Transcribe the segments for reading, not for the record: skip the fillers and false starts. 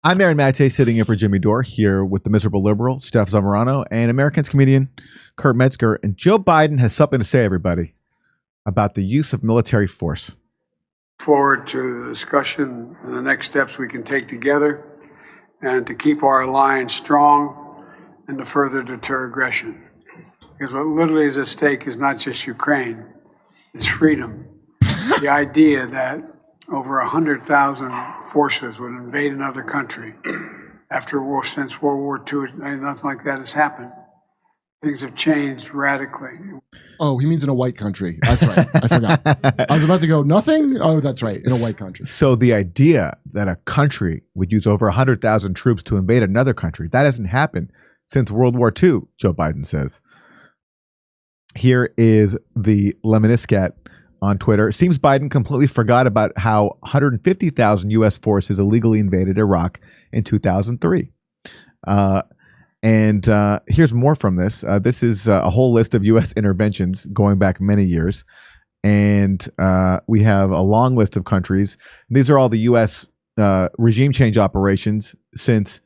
I'm Aaron Maté, sitting in for Jimmy Dore, here with the miserable liberal, Steph Zamorano, and Americans comedian, Kurt Metzger. And Joe Biden has something to say, everybody, about the use of military force. Forward to the discussion and the next steps we can take together and to keep our alliance strong and to further deter aggression. Because what literally is at stake is not just Ukraine, it's freedom. The idea that over 100,000 forces would invade another country after war, since World War II, nothing like that has happened. Things have changed radically. Oh, he means in a white country. That's right. I forgot. I was about to go, nothing? Oh, that's right. In a white country. So the idea that a country would use over 100,000 troops to invade another country, that hasn't happened since World War II, Joe Biden says. Here is the Lemoniscat on Twitter. It seems Biden completely forgot about how 150,000 U.S. forces illegally invaded Iraq in 2003. And here's more from this. This is a whole list of U.S. interventions going back many years. And we have a long list of countries. These are all the U.S. Regime change operations since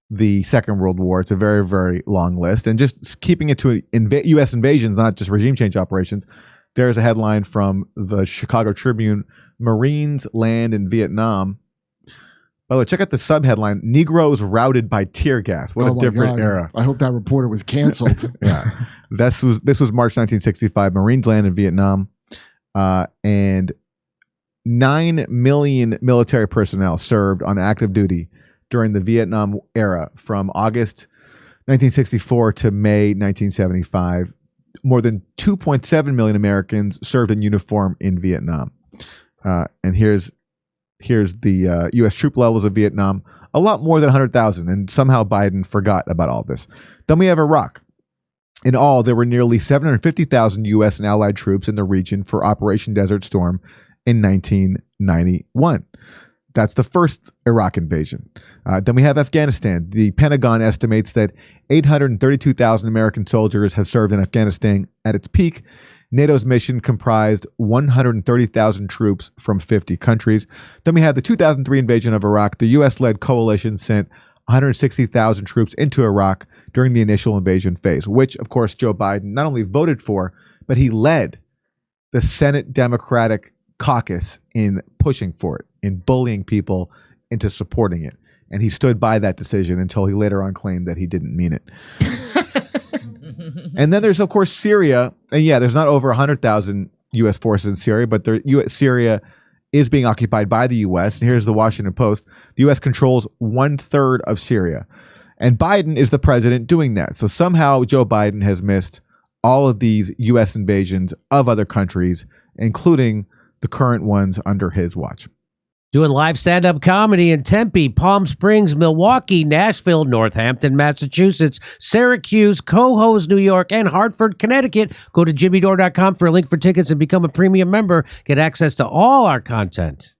the Second World War. It's a very, very long list. And just keeping it to U.S. invasions, not just regime change operations, there's a headline from the Chicago Tribune: Marines land in Vietnam. By the way, check out the subheadline: Negroes routed by tear gas. What a different era. I hope that reporter was canceled. Yeah. This was March 1965. Marines land in Vietnam. And 9 million military personnel served on active duty during the Vietnam era from August 1964 to May 1975. More than 2.7 million Americans served in uniform in Vietnam. And here's the U.S. troop levels of Vietnam, a lot more than 100,000. And somehow Biden forgot about all this. Then we have Iraq. In all, there were nearly 750,000 U.S. and allied troops in the region for Operation Desert Storm in 1991. That's the first Iraq invasion. Then we have Afghanistan. The Pentagon estimates that 832,000 American soldiers have served in Afghanistan at its peak. NATO's mission comprised 130,000 troops from 50 countries. Then we have the 2003 invasion of Iraq. The U.S.-led coalition sent 160,000 troops into Iraq during the initial invasion phase, which, of course, Joe Biden not only voted for, but he led the Senate Democratic caucus in pushing for it, in bullying people into supporting it. And he stood by that decision until he later on claimed that he didn't mean it. And then there's, of course, Syria. And yeah, there's not over 100,000 U.S. forces in Syria, but Syria is being occupied by the U.S. And here's the Washington Post. The U.S. controls 1/3 of Syria. And Biden is the president doing that. So somehow Joe Biden has missed all of these U.S. invasions of other countries, including the current ones under his watch. Doing live stand-up comedy in Tempe, Palm Springs, Milwaukee, Nashville, Northampton, Massachusetts, Syracuse, Cohoes, New York, and Hartford, Connecticut. Go to jimmydore.com for a link for tickets and become a premium member. Get access to all our content.